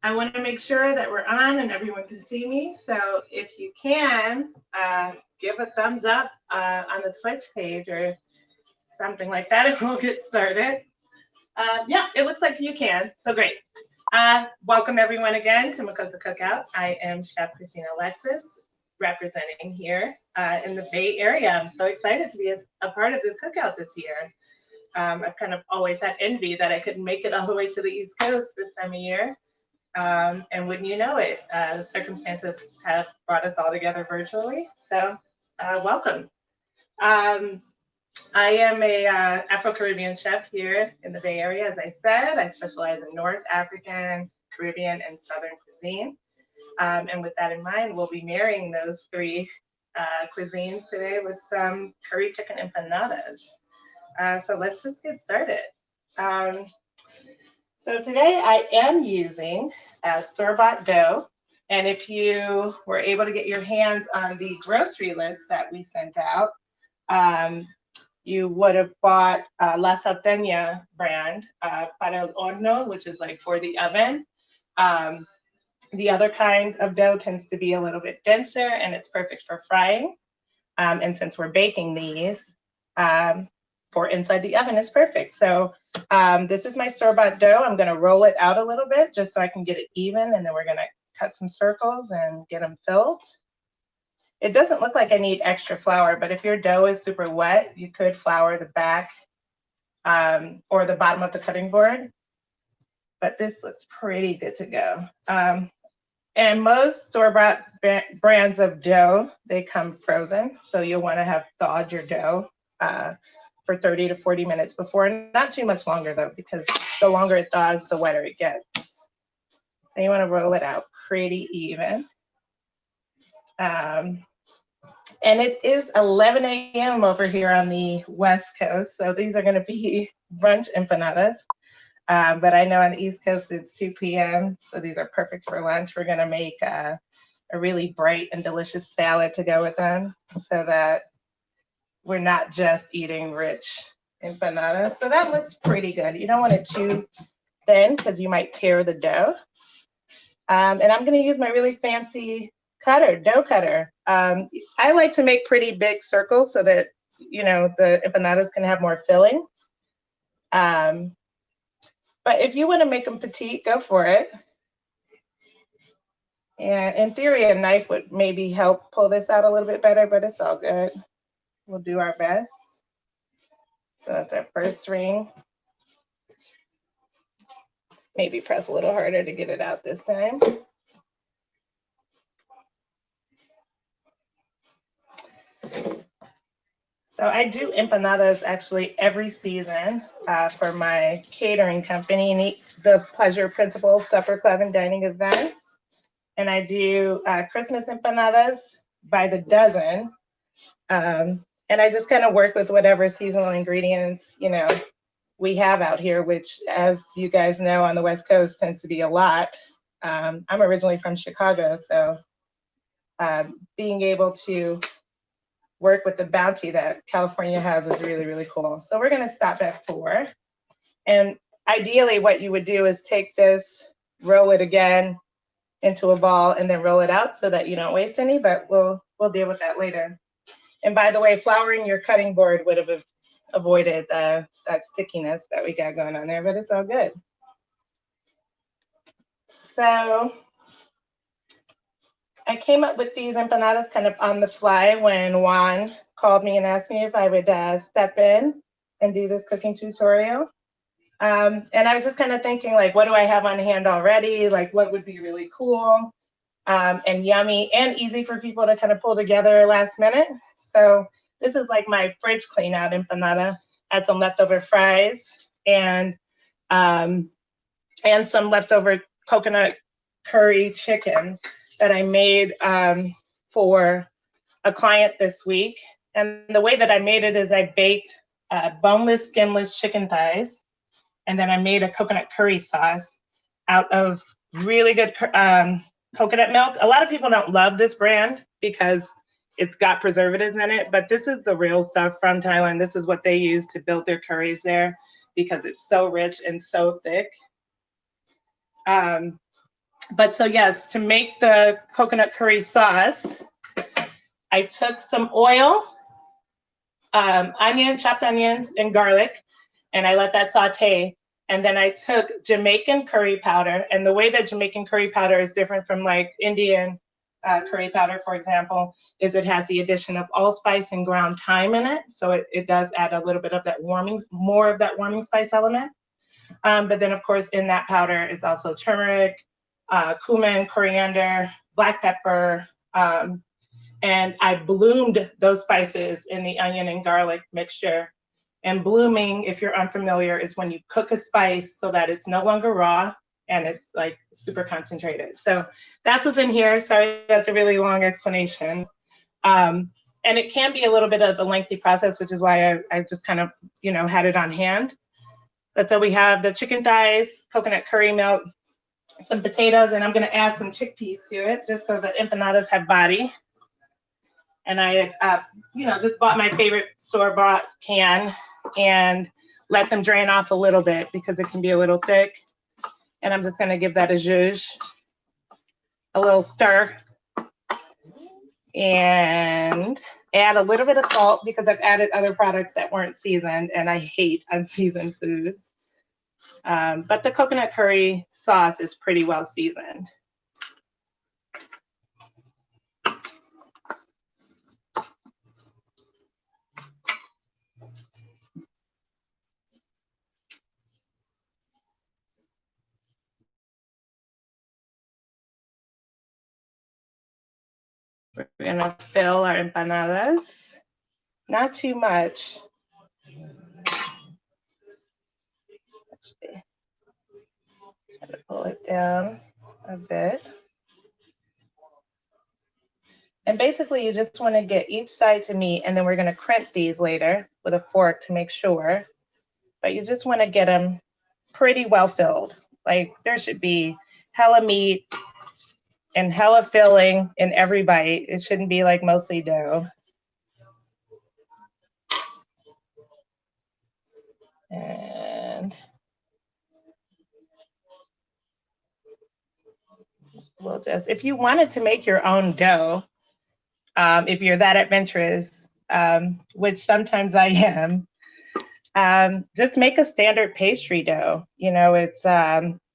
I want to make sure that we're on and everyone can see me. So if you can, give a thumbs up on the Twitch page or something like that, and we'll get started. Yeah, it looks like you can. So great. Welcome everyone again to Makosa Cookout. I am Chef Christina Alexis, representing here in the Bay Area. I'm so excited to be a part of this cookout this year. I've kind of always had envy that I couldn't make it all the way to the East Coast this time of year. And wouldn't you know it, circumstances have brought us all together virtually. So welcome. Um, I am a Afro-Caribbean chef here in the Bay Area. As I said, I specialize in North African, Caribbean, and Southern cuisine. And with that in mind, we'll be marrying those three cuisines today with some curry chicken empanadas. So let's just get started. Um, so today I am using store-bought dough. And if you were able to get your hands on the grocery list that we sent out, you would have bought La Salteña brand para el horno, which is like for the oven. The other kind of dough tends to be a little bit denser and it's perfect for frying. And since we're baking these, for inside the oven is perfect. So this is my store-bought dough. I'm gonna roll it out a little bit just so I can get it even, and then we're gonna cut some circles and get them filled. It doesn't look like I need extra flour, but if your dough is super wet, you could flour the back or the bottom of the cutting board. But this looks pretty good to go. And most store-bought brands of dough, they come frozen. So you'll want to have thawed your dough for 30 to 40 minutes before. Not too much longer though, because the longer it thaws, the wetter it gets. So you want to roll it out pretty even. And it is 11 a.m. over here on the West Coast. So these are going to be brunch empanadas. But I know on the East Coast, it's 2 p.m. So these are perfect for lunch. We're going to make a really bright and delicious salad to go with them so that we're not just eating rich empanadas. So that looks pretty good. You don't want it too thin because you might tear the dough. And I'm going to use my really fancy dough cutter. I like to make pretty big circles so that, you know, the empanadas can have more filling. But if you want to make them petite, go for it. And in theory, a knife would maybe help pull this out a little bit better, but it's all good. We'll do our best. So that's our first ring. Maybe press a little harder to get it out this time. So I do empanadas actually every season for my catering company, the Pleasure Principles Supper Club and Dining Events. And I do Christmas empanadas by the dozen. And I just kind of work with whatever seasonal ingredients, you know, we have out here, which, as you guys know, on the West Coast tends to be a lot. I'm originally from Chicago, so being able to work with the bounty that California has is really, really cool. So we're gonna stop at 4. And ideally what you would do is take this, roll it again into a ball and then roll it out so that you don't waste any, but we'll deal with that later. And by the way, flouring your cutting board would have avoided that stickiness that we got going on there, but it's all good. So I came up with these empanadas kind of on the fly when Juan called me and asked me if I would step in and do this cooking tutorial. And I was just kind of thinking, like, what do I have on hand already? Like, what would be really cool and yummy and easy for people to kind of pull together last minute? So this is like my fridge clean out empanada. Add some leftover fries and some leftover coconut curry chicken that I made for a client this week. And the way that I made it is I baked boneless, skinless chicken thighs. And then I made a coconut curry sauce out of really good coconut milk. A lot of people don't love this brand because it's got preservatives in it, but this is the real stuff from Thailand. This is what they use to build their curries there because it's so rich and so thick. But so yes, to make the coconut curry sauce, I took some oil, chopped onions and garlic, and I let that saute. And then I took Jamaican curry powder. And the way that Jamaican curry powder is different from like Indian curry powder, for example, is it has the addition of allspice and ground thyme in it. So it does add a little bit of that more of that warming spice element. But then of course in that powder is also turmeric, cumin, coriander, black pepper, and I bloomed those spices in the onion and garlic mixture. And blooming, if you're unfamiliar, is when you cook a spice so that it's no longer raw and it's like super concentrated. So that's what's in here. Sorry, that's a really long explanation. And it can be a little bit of a lengthy process, which is why I just kind of, had it on hand. But so we have the chicken thighs, coconut curry milk, some potatoes, and I'm gonna add some chickpeas to it just so the empanadas have body. And I, just bought my favorite store-bought can and let them drain off a little bit because it can be a little thick. And I'm just gonna give that a zhuzh, a little stir, and add a little bit of salt because I've added other products that weren't seasoned, and I hate unseasoned food. But the coconut curry sauce is pretty well seasoned. We're gonna fill our empanadas, not too much. Actually, try to pull it down a bit. And basically you just wanna get each side to meet, and then we're gonna crimp these later with a fork to make sure. But you just wanna get them pretty well filled. Like there should be hella meat and hella filling in every bite. It shouldn't be like mostly dough. And we'll just, if you wanted to make your own dough, if you're that adventurous, which sometimes I am, just make a standard pastry dough. It's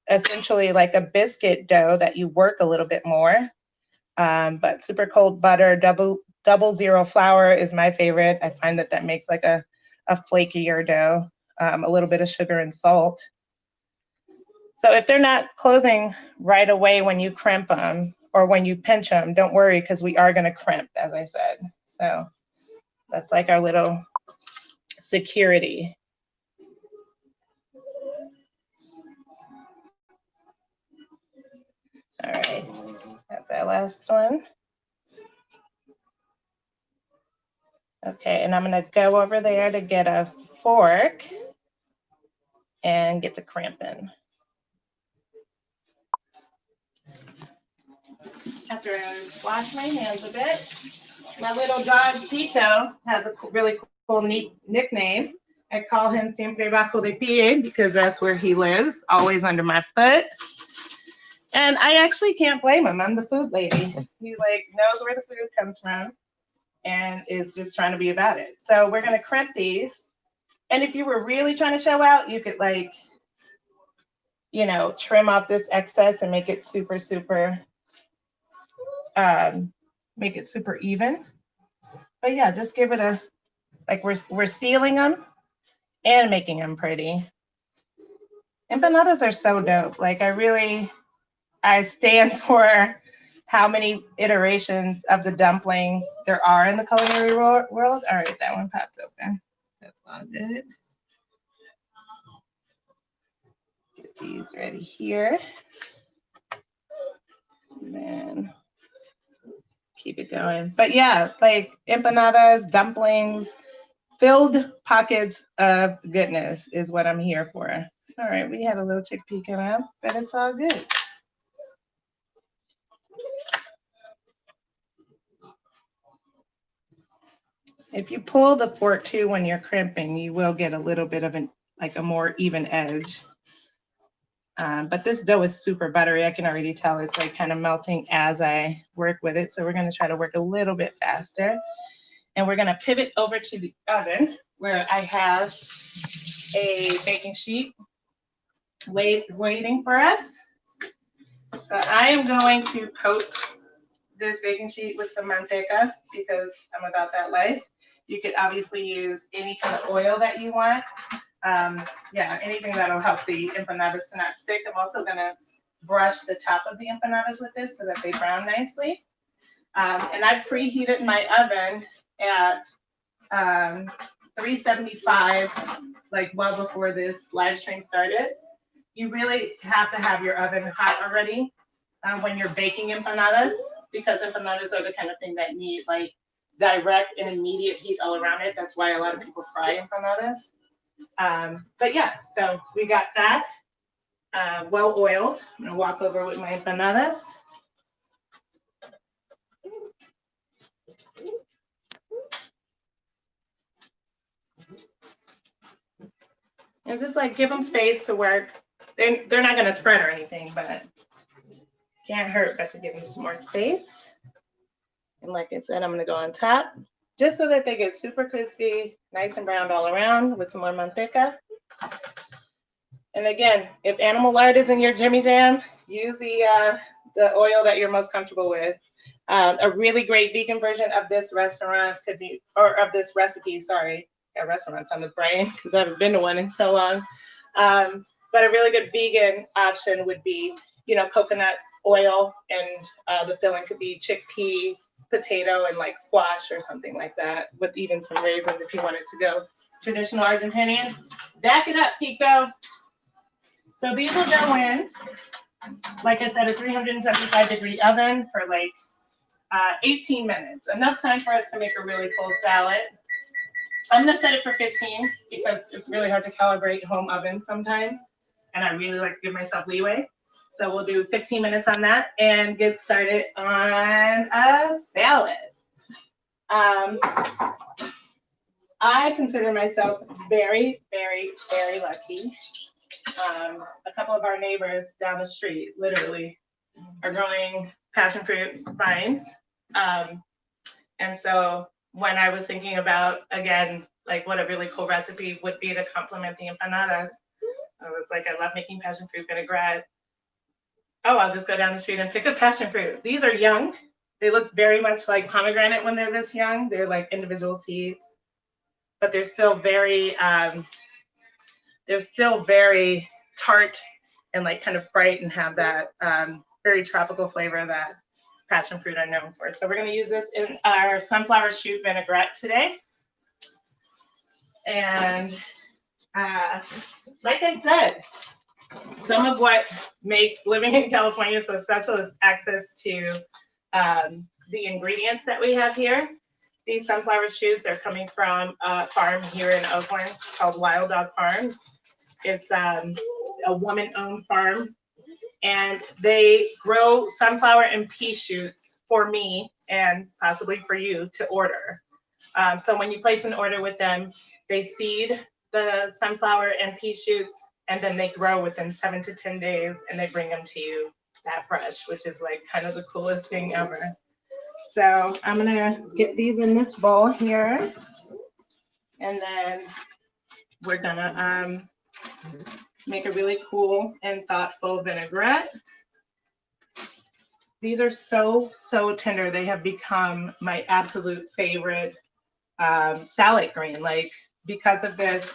essentially like a biscuit dough that you work a little bit more. But super cold butter, double zero flour is my favorite. I find that makes like a flakier dough, a little bit of sugar and salt. So if they're not closing right away when you crimp them or when you pinch them, don't worry, because we are going to crimp, as I said. So that's like our little security. All right, that's our last one. Okay, and I'm gonna go over there to get a fork and get to crimping. After I wash my hands a bit, my little dog Tito has a really cool, neat nickname. I call him Siempre Bajo de Pie because that's where he lives, always under my foot. And I actually can't blame him. I'm the food lady. He like knows where the food comes from and is just trying to be about it. So we're gonna crimp these. And if you were really trying to show out, you could like, trim off this excess and make it super even. But yeah, just give it a, like we're sealing them and making them pretty. Empanadas are so dope. Like I stand for how many iterations of the dumpling there are in the culinary world. All right, that one popped open. That's all good. Get these ready here. And then keep it going. But yeah, like empanadas, dumplings, filled pockets of goodness is what I'm here for. All right, we had a little chickpea come out, but it's all good. If you pull the fork too when you're crimping, you will get a little bit of a more even edge. But this dough is super buttery. I can already tell it's like kind of melting as I work with it. So we're going to try to work a little bit faster. And we're going to pivot over to the oven where I have a baking sheet waiting for us. So I am going to coat this baking sheet with some manteca because I'm about that life. You could obviously use any kind of oil that you want. Yeah, anything that'll help the empanadas to not stick. I'm also gonna brush the top of the empanadas with this so that they brown nicely. And I've preheated my oven at 375, like well before this live stream started. You really have to have your oven hot already when you're baking empanadas, because empanadas are the kind of thing that need like direct and immediate heat all around it. That's why a lot of people fry empanadas. But yeah, so we got that well oiled. I'm gonna walk over with my empanadas. And just like give them space to work. They're not gonna spread or anything, but can't hurt but to give them some more space. And like I said, I'm gonna go on top just so that they get super crispy, nice and browned all around with some more manteca. And again, if animal lard is in your Jimmy Jam, use the oil that you're most comfortable with. A really great vegan version of this restaurant could be, or of this recipe, sorry, got restaurants on the brain because I haven't been to one in so long. But a really good vegan option would be, you know, coconut oil, and the filling could be chickpea, potato, and like squash or something like that, with even some raisins if you wanted to go traditional Argentinian. Back it up, Pico. So these will go in, like I said, a 375-degree oven for like 18 minutes. Enough time for us to make a really cool salad. I'm gonna set it for 15 because it's really hard to calibrate home ovens sometimes, and I really like to give myself leeway. So we'll do 15 minutes on that and get started on a salad. I consider myself very, very, very lucky. A couple of our neighbors down the street literally are growing passion fruit vines. And so when I was thinking about, again, like what a really cool recipe would be to complement the empanadas, I was like, I love making passion fruit vinaigrette. Oh, I'll just go down the street and pick up passion fruit. These are young. They look very much like pomegranate when they're this young. They're like individual seeds, but they're still very tart and like kind of bright and have that very tropical flavor that passion fruit are known for. So we're going to use this in our sunflower shoot vinaigrette today. And like I said, some of what makes living in California so special is access to the ingredients that we have here. These sunflower shoots are coming from a farm here in Oakland called Wild Dog Farm. It's a woman-owned farm, and they grow sunflower and pea shoots for me and possibly for you to order. So when you place an order with them, they seed the sunflower and pea shoots, and then they grow within 7 to 10 days, and they bring them to you that fresh, which is like kind of the coolest thing ever. So I'm gonna get these in this bowl here, and then we're gonna make a really cool and thoughtful vinaigrette. These are so, so tender. They have become my absolute favorite salad green. Like, because of this,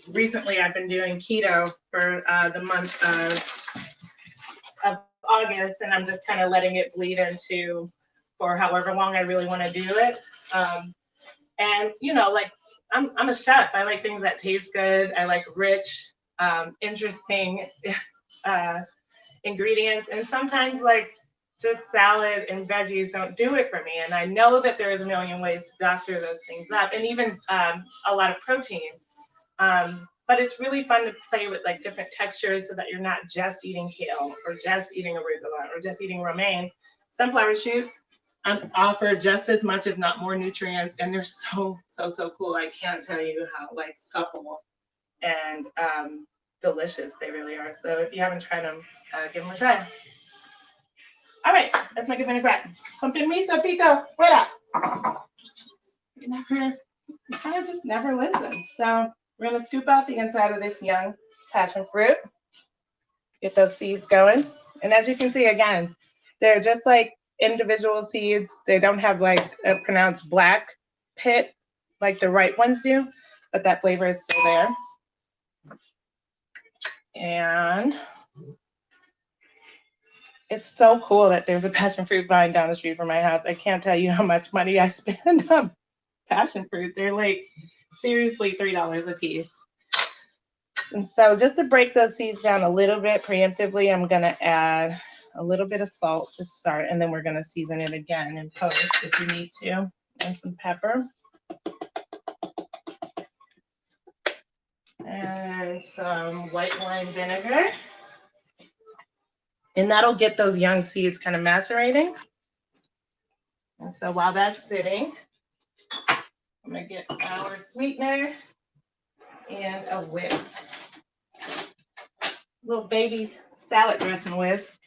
recently I've been doing keto for the month of August, and I'm just kind of letting it bleed into for however long I really want to do it. And you know, like I'm a chef. I like things that taste good. I like rich, interesting ingredients, and sometimes like just salad and veggies don't do it for me. And I know that there's a million ways to doctor those things up, and even a lot of protein. But it's really fun to play with like different textures so that you're not just eating kale or just eating arugula or just eating romaine. Sunflower shoots offer just as much, if not more, nutrients, and they're so, so, so cool. I can't tell you how like supple and delicious. They really are. So if you haven't tried them, give them a try. All right, let's make a vinaigrette. Con permiso, Pico. What up? You kind of just never listen. So we're gonna scoop out the inside of this young passion fruit. Get those seeds going. And as you can see, again, they're just like individual seeds. They don't have like a pronounced black pit like the ripe ones do, but that flavor is still there. And it's so cool that there's a passion fruit vine down the street from my house. I can't tell you how much money I spend on passion fruit. They're like seriously $3 a piece. And so just to break those seeds down a little bit preemptively, I'm gonna add a little bit of salt to start, and then we're gonna season it again in post if you need to, and some pepper. And some white wine vinegar. And that'll get those young seeds kind of macerating. And so while that's sitting, I'm gonna get our sweetener and a whisk. Little baby salad dressing whisk.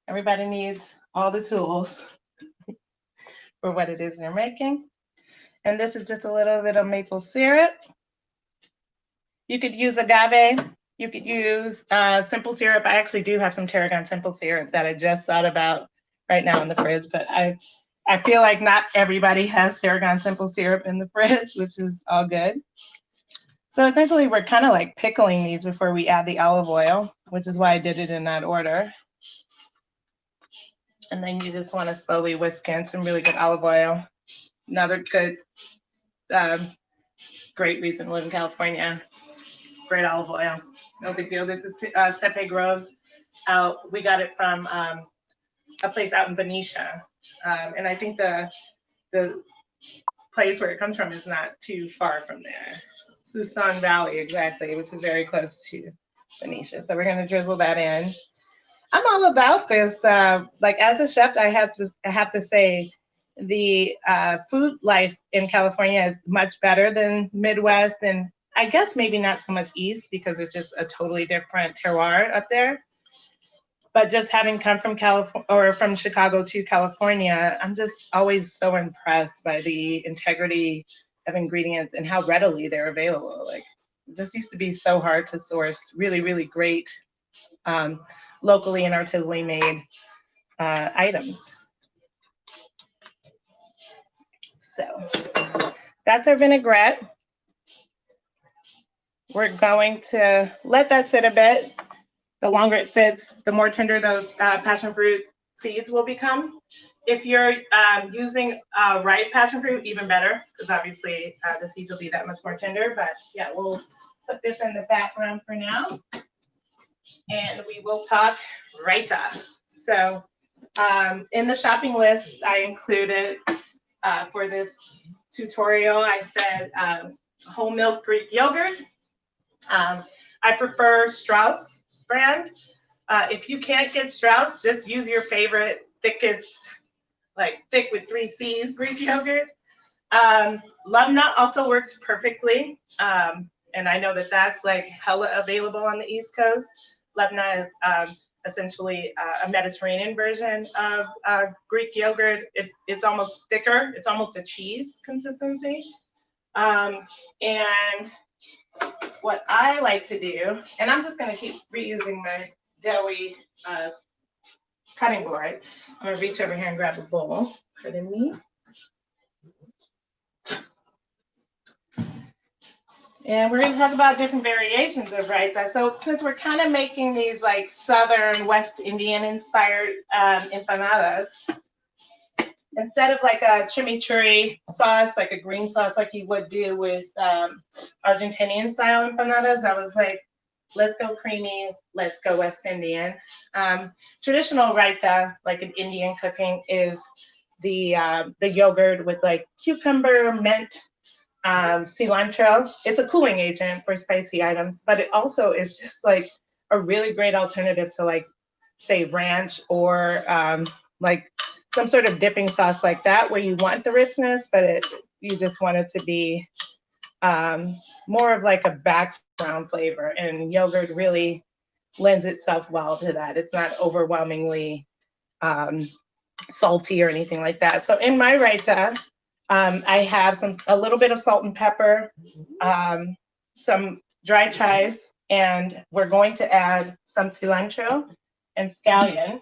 Everybody needs all the tools for what it is they're making. And this is just a little bit of maple syrup. You could use agave. You could use simple syrup. I actually do have some tarragon simple syrup that I just thought about right now in the fridge, but I feel like not everybody has tarragon simple syrup in the fridge, which is all good. So essentially, we're kind of like pickling these before we add the olive oil, which is why I did it in that order. And then you just want to slowly whisk in some really good olive oil. Another good, great reason to live in California. Great olive oil, no big deal. This is Cepe Groves. We got it from a place out in Benicia. And I think the place where it comes from is not too far from there. Susan Valley, exactly, which is very close to Benicia. So we're gonna drizzle that in. I'm all about this. Like as a chef, I have to say the food life in California is much better than Midwest, and I guess maybe not so much East because it's just a totally different terroir up there. But just having come from California or from Chicago to California, I'm just always so impressed by the integrity of ingredients and how readily they're available. Like, it just used to be so hard to source really, really great locally and artisanally made items. So that's our vinaigrette. We're going to let that sit a bit. The longer it sits, the more tender those passion fruit seeds will become. If you're using ripe passion fruit, even better, because obviously the seeds will be that much more tender. But yeah, we'll put this in the background for now, and we will talk raita. So in the shopping list I included for this tutorial, I said whole milk Greek yogurt. I prefer Strauss brand. If you can't get Strauss, just use your favorite thickest, like thick with 3 C's Greek yogurt. Love Nut also works perfectly. And I know that that's like hella available on the East Coast. Love Nut is essentially a Mediterranean version of Greek yogurt. It's almost thicker. It's almost a cheese consistency. And what I like to do, and I'm just going to keep reusing my doughy cutting board. I'm going to reach over here and grab a bowl. Put in these. And we're going to talk about different variations of raita. So since we're kind of making these like Southern West Indian inspired empanadas, instead of like a chimichurri sauce, like a green sauce like you would do with Argentinian style empanadas, I was like, let's go creamy, let's go West Indian. Traditional raita, like in Indian cooking, is the yogurt with like cucumber, mint, cilantro. It's a cooling agent for spicy items, but it also is just like a really great alternative to like, say, ranch or like some sort of dipping sauce like that, where you want the richness, but you just want it to be more of like a brown flavor, and yogurt really lends itself well to that. It's not overwhelmingly salty or anything like that. So in my raita, I have a little bit of salt and pepper, some dry chives, and we're going to add some cilantro and scallion,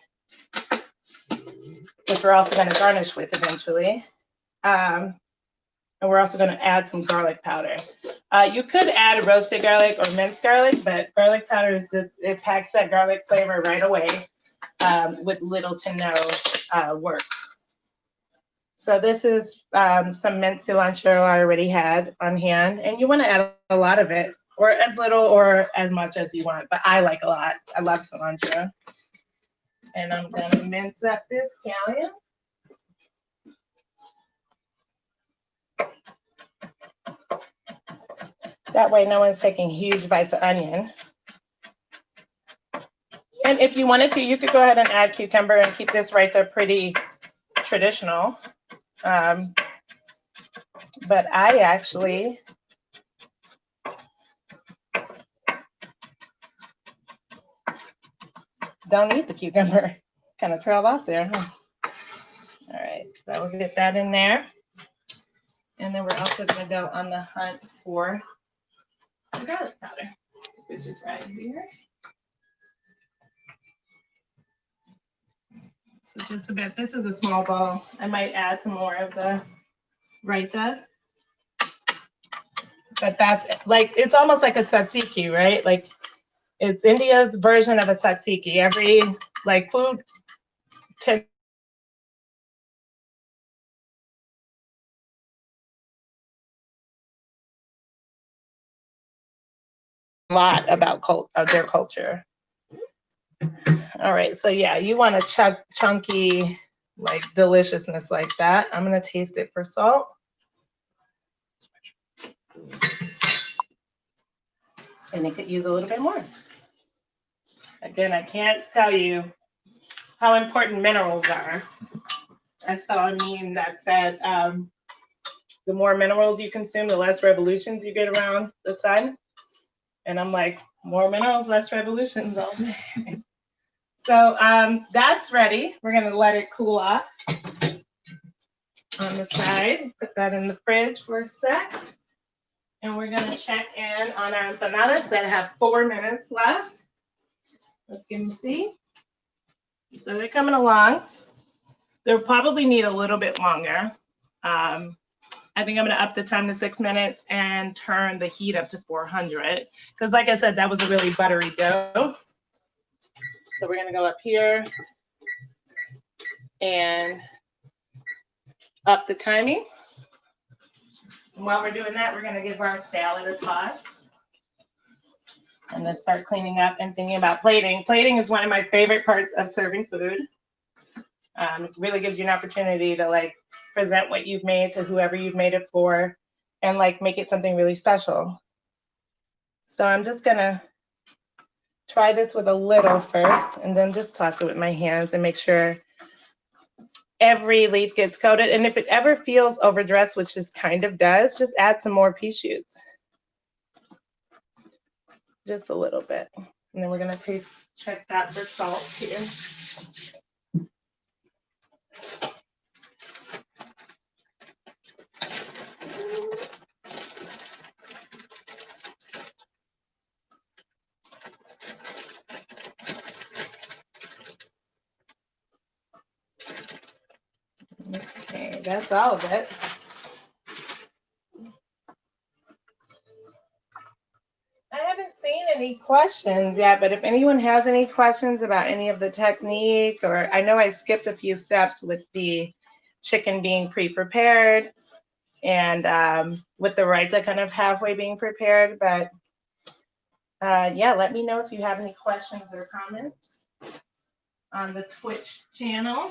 which we're also going to garnish with eventually. And we're also going to add some garlic powder. You could add roasted garlic or minced garlic, but garlic powder is just, it packs that garlic flavor right away with little to no work. So this is some minced cilantro I already had on hand, and you want to add a lot of it, or as little or as much as you want, but I like a lot. I love cilantro. And I'm going to mince up this scallion. That way no one's taking huge bites of onion. And if you wanted to, you could go ahead and add cucumber and keep this raita pretty traditional. But I actually don't need the cucumber. Kind of trailed off there, huh? All right, so we'll get that in there. And then we're also going to go on the hunt for the garlic powder, which is right here. So just a bit. This is a small bowl. I might add some more of the raita. But that's like, it's almost like a tzatziki, right? Like it's India's version of a tzatziki. Every like food tends a lot about their culture. All right, so yeah, you want a chunky, like deliciousness like that. I'm gonna taste it for salt. And it could use a little bit more. Again, I can't tell you how important minerals are. I saw a meme that said the more minerals you consume, the less revolutions you get around the sun. And I'm like, more minerals, less revolutions. So that's ready. We're gonna let it cool off on the side. Put that in the fridge for a sec. And we're gonna check in on our empanadas that have 4 minutes left. Let's give them a see. So they're coming along. They'll probably need a little bit longer. I think I'm gonna up the time to 6 minutes and turn the heat up to 400. Because like I said, that was a really buttery dough. So we're gonna go up here and up the timing. And while we're doing that, we're gonna give our salad a toss. And then start cleaning up and thinking about plating. Plating is one of my favorite parts of serving food. It really gives you an opportunity to like present what you've made to whoever you've made it for and like make it something really special. So I'm just gonna try this with a little first and then just toss it with my hands and make sure every leaf gets coated. And if it ever feels overdressed, which this kind of does, just add some more pea shoots. Just a little bit. And then we're gonna check that for salt here. Okay, that's all of it. I haven't seen any questions yet, but if anyone has any questions about any of the techniques, or I know I skipped a few steps with the chicken being pre-prepared and with the raita kind of halfway being prepared, but yeah, let me know if you have any questions or comments on the Twitch channel.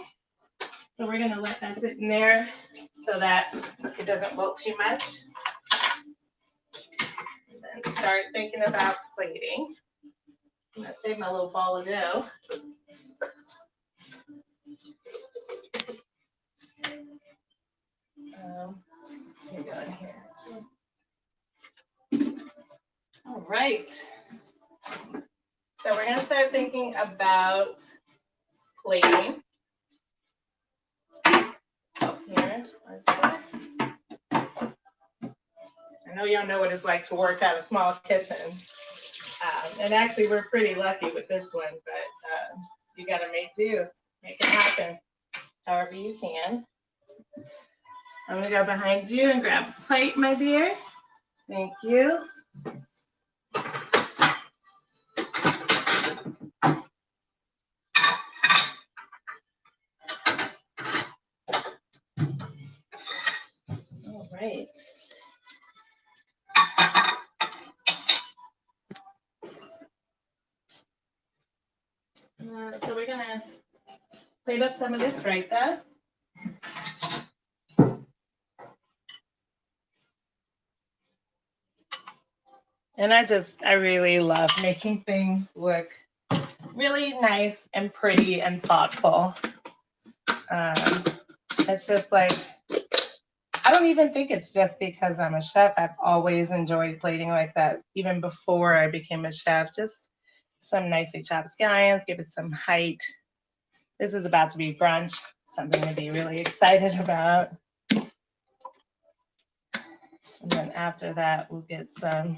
So we're gonna let that sit in there so that it doesn't wilt too much. And then start thinking about plating. I'm gonna save my little ball of dough. Let me go in here. All right. So we're going to start thinking about plating. Here. I know y'all know what it's like to work at a small kitchen. And actually, we're pretty lucky with this one, but you got to make do, make it happen however you can. I'm going to go behind you and grab a plate, my dear. Thank you. All right. So we're going to plate up some of this right there. And I really love making things look really nice and pretty and thoughtful. It's just like, I don't even think it's just because I'm a chef. I've always enjoyed plating like that, even before I became a chef. Just some nicely chopped scallions, give it some height. This is about to be brunch, something to be really excited about. And then after that, we'll get some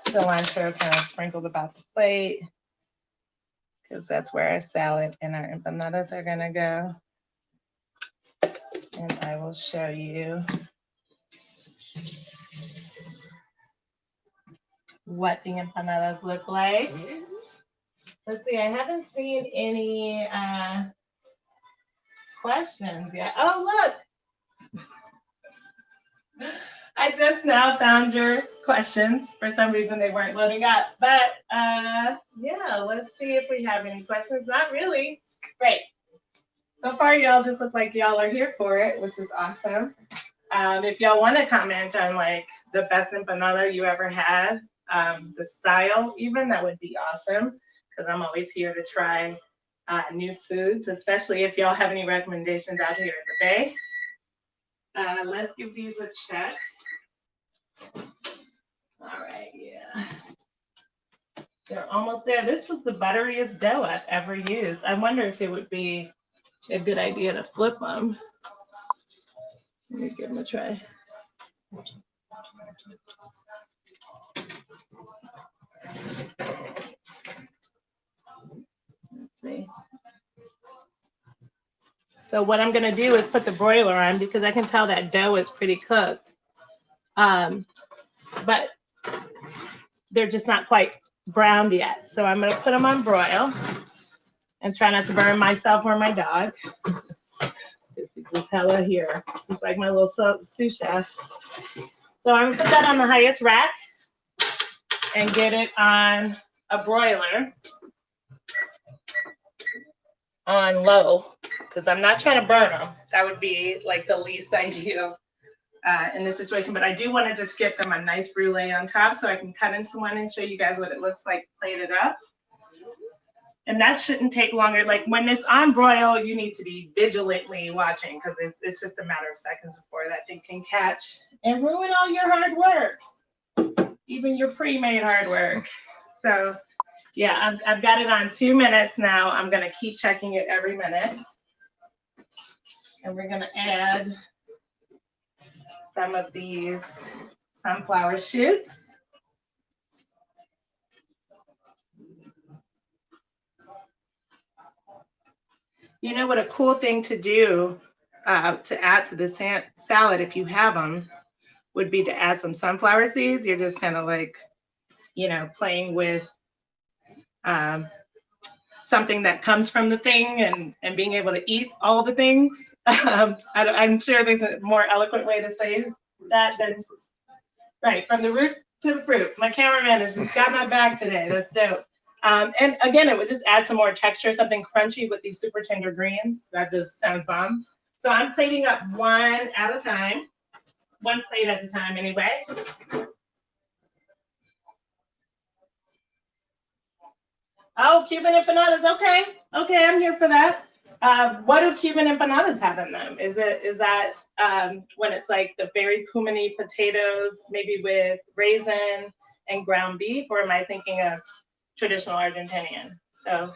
cilantro kind of sprinkled about the plate, because that's where our salad and our empanadas are gonna go. And I will show you what the empanadas look like. Let's see, I haven't seen any questions yet. Oh, look. I just now found your questions. For some reason, they weren't loading up. But yeah, let's see if we have any questions. Not really. Great. So far, y'all just look like y'all are here for it, which is awesome. If y'all want to comment on like the best empanada you ever had, the style even, that would be awesome, because I'm always here to try new foods, especially if y'all have any recommendations out here in the Bay. Let's give these a check. All right, yeah. They're almost there. This was the butteriest dough I've ever used. I wonder if it would be a good idea to flip them. Let me give them a try. Let's see. So what I'm going to do is put the broiler on, because I can tell that dough is pretty cooked. But they're just not quite browned yet. So I'm going to put them on broil and try not to burn myself or my dog. This is Nutella here. He's like my little sous chef. So I'm going to put that on the highest rack and get it on a broiler on low, because I'm not trying to burn them. That would be like the least ideal in this situation. But I do want to just get them a nice brulee on top, so I can cut into one and show you guys what it looks like plated up. And that shouldn't take longer. Like when it's on broil, you need to be vigilantly watching, because it's just a matter of seconds before that thing can catch and ruin all your hard work, even your pre-made hard work. So yeah, I've got it on 2 minutes now. I'm going to keep checking it every minute. And we're going to add some of these sunflower shoots. You know what a cool thing to do to add to the salad, if you have them, would be to add some sunflower seeds. You're just kind of like, you know, playing with something that comes from the thing and being able to eat all the things. I'm sure there's a more eloquent way to say that than, right, from the root to the fruit. My cameraman has just got my back today. That's dope. And again, it would just add some more texture, something crunchy with these super tender greens. That just sounds bomb. So I'm plating up one at a time, one plate at a time anyway. Oh, Cuban empanadas. Okay. Okay, I'm here for that. What do Cuban empanadas have in them? Is that when it's like the very cuminy potatoes, maybe with raisin and ground beef, or am I thinking of traditional Argentinian? So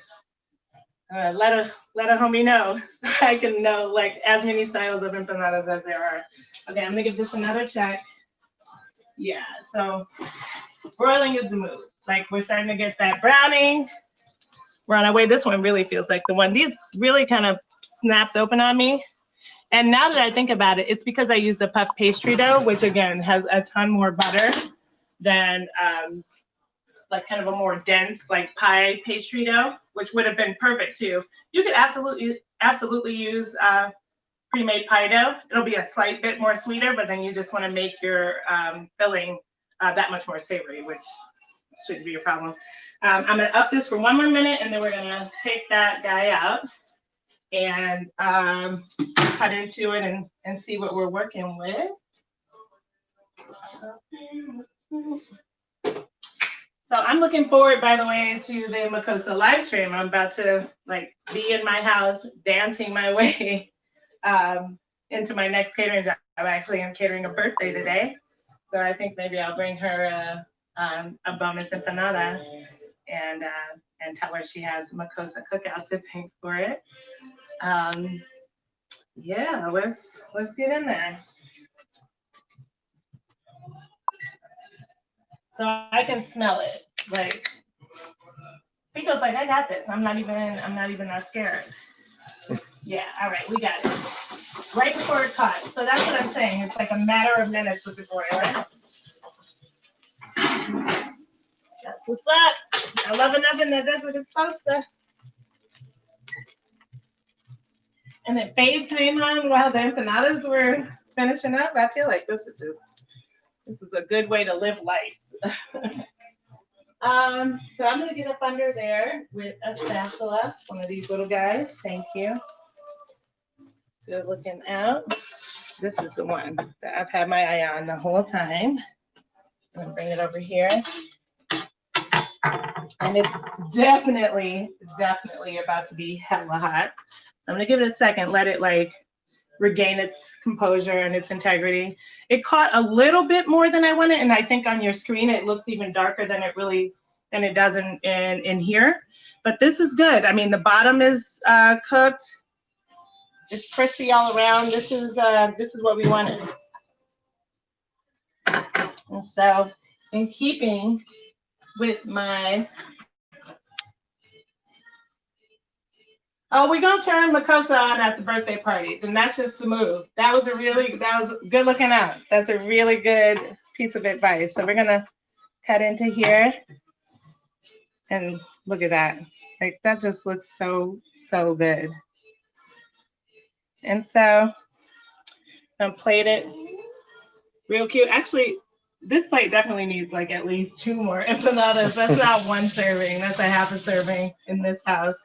let a homie know so I can know like as many styles of empanadas as there are. Okay, I'm gonna give this another check. Yeah, so broiling is the move. Like we're starting to get that browning. We're on our way. This one really feels like the one. These really kind of snapped open on me. And now that I think about it, it's because I used a puff pastry dough, which again has a ton more butter than like kind of a more dense like pie pastry dough, which would have been perfect too. You could absolutely use pre-made pie dough. It'll be a slight bit more sweeter, but then you just want to make your filling that much more savory, which shouldn't be a problem. I'm gonna up this for one more minute, and then we're gonna take that guy out and cut into it and see what we're working with. So I'm looking forward, by the way, to the Makosa live stream. I'm about to like be in my house dancing my way into my next catering job. Actually, I'm catering a birthday today, so I think maybe I'll bring her a bonus empanada and tell her she has Makosa cookout to thank for it. Yeah, let's get in there. So I can smell it. Like Pico's like, I got this. I'm not even that scared. Yeah, all right, we got it. Right before it caught. So that's what I'm saying. It's like a matter of minutes with the broiler. That's what's up. I love an oven that does what it's supposed to. And then Faith came on while the empanadas were finishing up. I feel like this is a good way to live life. So I'm gonna get up under there with a spatula, one of these little guys. Thank you. Good looking out. This is the one that I've had my eye on the whole time. I'm gonna bring it over here. And it's definitely about to be hella hot. I'm gonna give it a second, let it like regain its composure and its integrity. It caught a little bit more than I wanted, and I think on your screen it looks even darker than it does in here. But this is good. I mean, the bottom is cooked. It's crispy all around. This is what we wanted. And so, in keeping with my we're gonna turn Makosa on at the birthday party. Then that's just the move. That was good looking out. That's a really good piece of advice. So we're gonna cut into here and look at that. Like that just looks so good. And so I'm plate it real cute. Actually, this plate definitely needs like at least 2 more empanadas. That's not one serving. That's a half a serving in this house.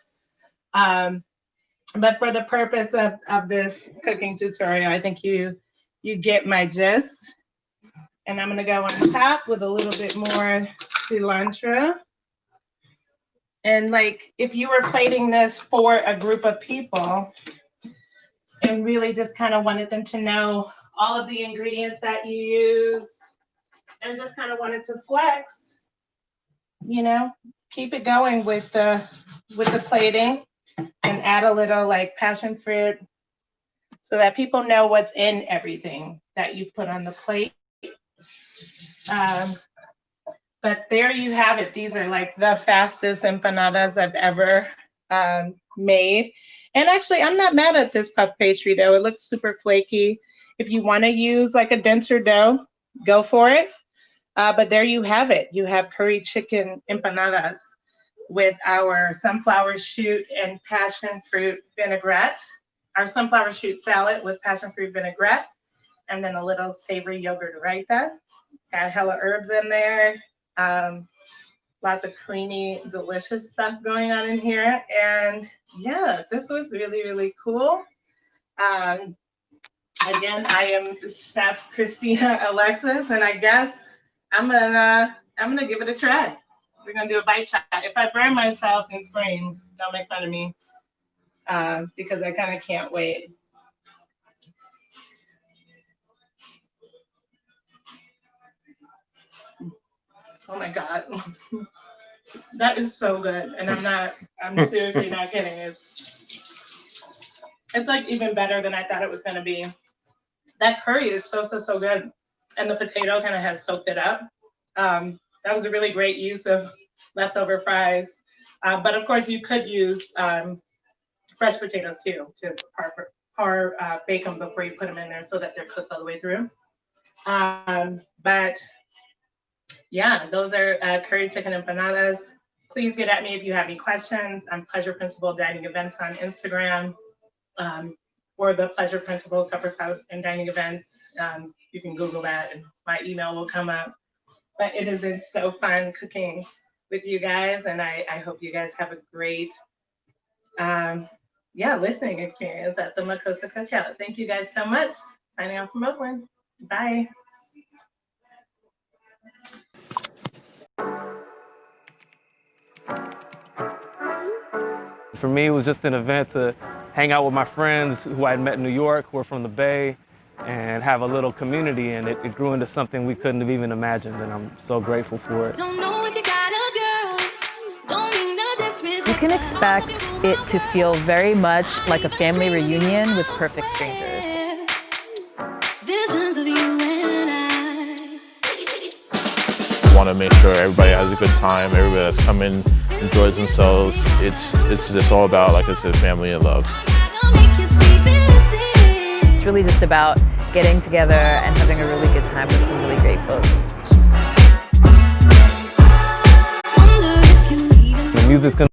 But for the purpose of this cooking tutorial, I think you get my gist. And I'm gonna go on top with a little bit more cilantro. And like, if you were plating this for a group of people and really just kind of wanted them to know all of the ingredients that you use and just kind of wanted to flex, you know, keep it going with the plating. And add a little like passion fruit so that people know what's in everything that you put on the plate. But there you have it. These are like the fastest empanadas I've ever made. And actually, I'm not mad at this puff pastry dough. It looks super flaky. If you want to use like a denser dough, go for it. But there you have it. You have curry chicken empanadas with our sunflower shoot and passion fruit vinaigrette, our sunflower shoot salad with passion fruit vinaigrette, and then a little savory yogurt raita. Got hella herbs in there. Lots of creamy, delicious stuff going on in here. And yeah, this was really cool. Again, I am Chef Christina Alexis, and I guess I'm gonna give it a try. We're gonna do a bite shot. If I burn myself and scream, don't make fun of me because I kind of can't wait. Oh my God. That is so good. And I'm seriously not kidding. It's like even better than I thought it was going to be. That curry is so good. And the potato kind of has soaked it up. That was a really great use of leftover fries. But of course you could use fresh potatoes too. Just bake them before you put them in there so that they're cooked all the way through. But yeah, those are curry chicken empanadas. Please get at me if you have any questions. I'm Pleasure Principle Dining Events on Instagram, or the Pleasure Principle Supper Club and Dining Events. You can Google that and my email will come up. But it has been so fun cooking with you guys, and I hope you guys have a great listening experience at the Makosa Cookout. Thank you guys so much. Signing off from Oakland. Bye. For me, it was just an event to hang out with my friends who I'd met in New York, who were from the Bay, and have a little community, and it grew into something we couldn't have even imagined, and I'm so grateful for it. Don't know if you got a girl, don't mean no disrespect. You can expect it to feel very much like a family reunion with perfect strangers. Visions of you and I. Want to make sure everybody has a good time, everybody that's coming enjoys themselves. It's just all about, like I said, family and love. It's really just about getting together and having a really good time with some really great folks. The music's gonna